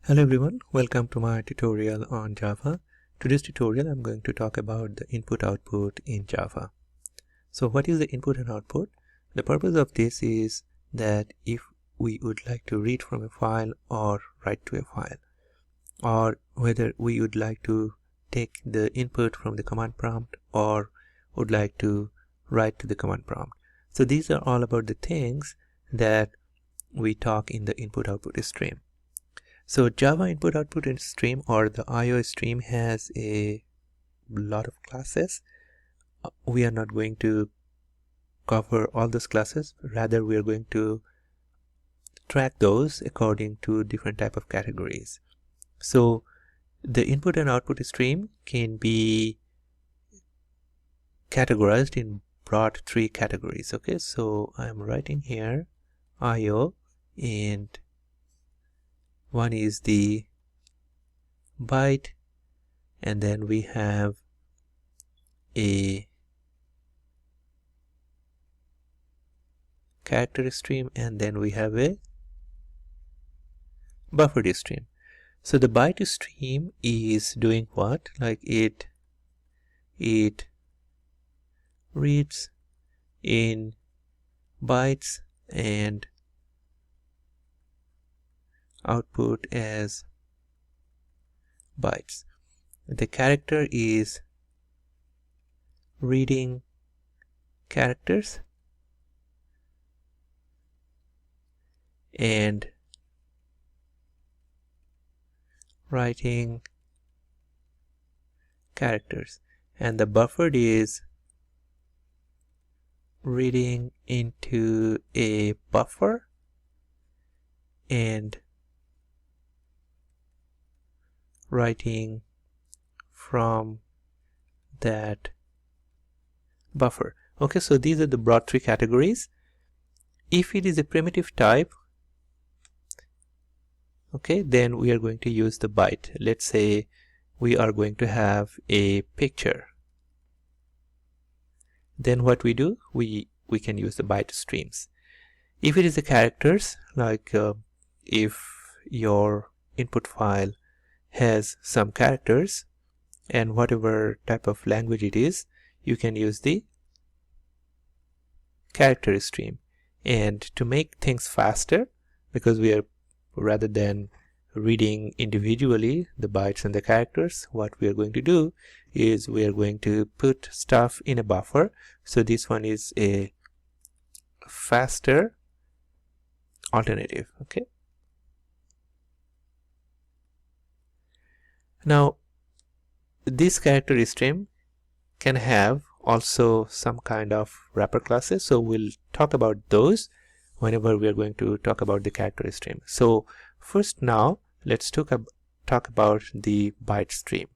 Hello everyone, welcome to my tutorial on Java. Today's tutorial I'm going to talk about the input-output in Java. So what is the input and output? The purpose of this is that if we would like to read from a file or write to a file, or whether we would like to take the input from the command prompt or would like to write to the command prompt. So these are all about the things that we talk in the input-output stream. So Java input-output stream, or the IO stream, has a lot of classes. We are not going to cover all those classes. Rather, we are going to track those according to different type of categories. So the input and output stream can be categorized in broad three categories. Okay, so I'm writing here IO, and one is the byte, and then we have a character stream, and then we have a buffered stream. So the byte stream is doing what? Like it reads in bytes and output as bytes. The character is reading characters and writing characters, and the buffered is reading into a buffer and writing from that buffer. Okay, so these are the broad three categories. If it is a primitive type, okay, then we are going to use the byte. Let's say we are going to have a picture. Then what we do, we can use the byte streams. If it is the characters, like if your input file has some characters, and whatever type of language it is, you can use the character stream. And to make things faster, because we are, rather than reading individually the bytes and the characters, what we are going to do is we are going to put stuff in a buffer. So this one is a faster alternative. Okay, now this character stream can have also some kind of wrapper classes, so we'll talk about those whenever we are going to talk about the character stream. So first, now let's talk about the byte stream.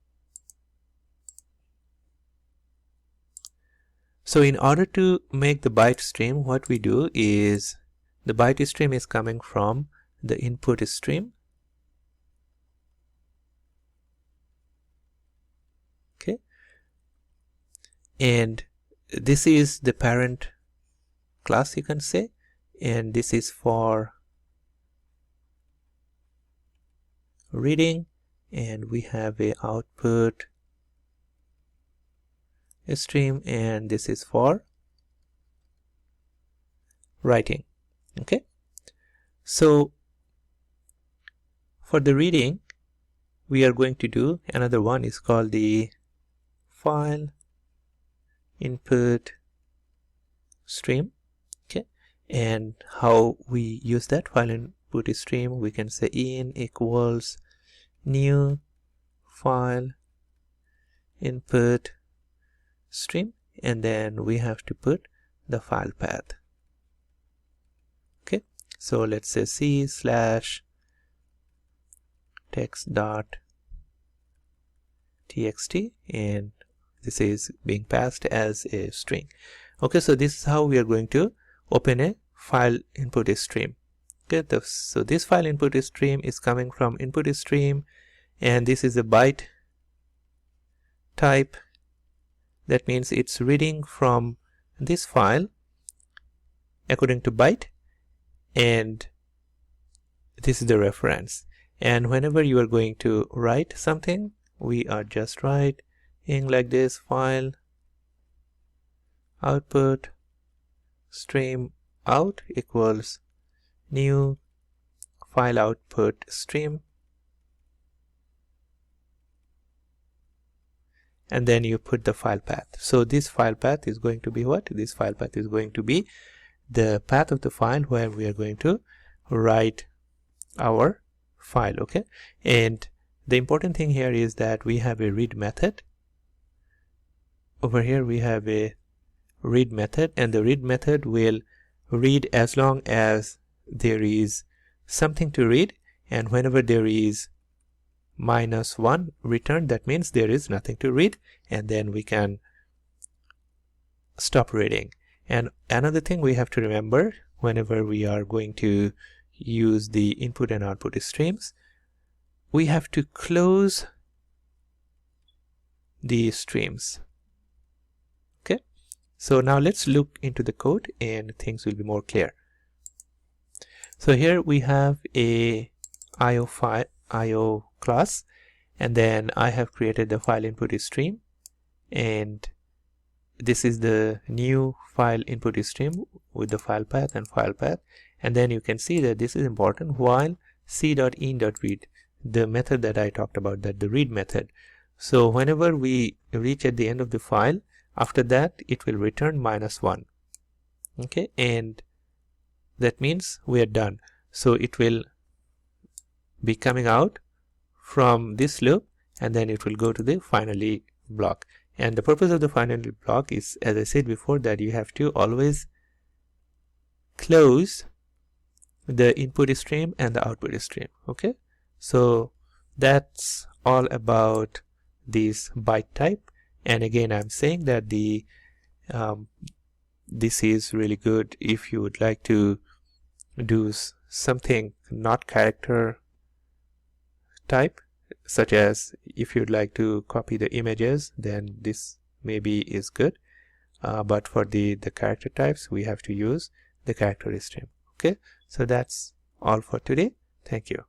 So in order to make the byte stream, what we do is the byte stream is coming from the input stream. Okay, and this is the parent class, you can say, and this is for reading, and we have a output stream, and this is for writing. Okay, so for the reading, we are going to do another one, is called the file input stream. Okay, and how we use that file input stream, we can say in equals new file input stream, and then we have to put the file path. Okay, so let's say c/text.txt, and this is being passed as a string. Okay, so this is how we are going to open a file input stream. Okay, so this file input stream is coming from input stream, and this is a byte type. That means it's reading from this file according to byte, and this is the reference. And whenever you are going to write something, we are just writing like this: file output stream out equals new file output stream, and then you put the file path. So this file path is going to be what? This file path is going to be the path of the file where we are going to write our file. Okay, and the important thing here is that we have a read method. Over here we have a read method, and the read method will read as long as there is something to read, and whenever there is -1 return, that means there is nothing to read, and then we can stop reading. And another thing we have to remember whenever we are going to use the input and output streams, we have to close the streams. Okay, so now let's look into the code and things will be more clear. So here we have a IO class, and then I have created the file input stream, and this is the new file input stream with the file path and file path. And then you can see that this is important: while c.in.read, the method that I talked about, that the read method. So whenever we reach at the end of the file, after that it will return -1. Okay, and that means we are done. So it will be coming out from this loop, and then it will go to the finally block. And the purpose of the finally block is, as I said before, that you have to always close the input stream and the output stream. Okay, so that's all about this byte type. And again, I'm saying that the this is really good if you would like to do something not character type, such as if you'd like to copy the images, then this maybe is good, but for the character types we have to use the character stream. Okay, so that's all for today. Thank you.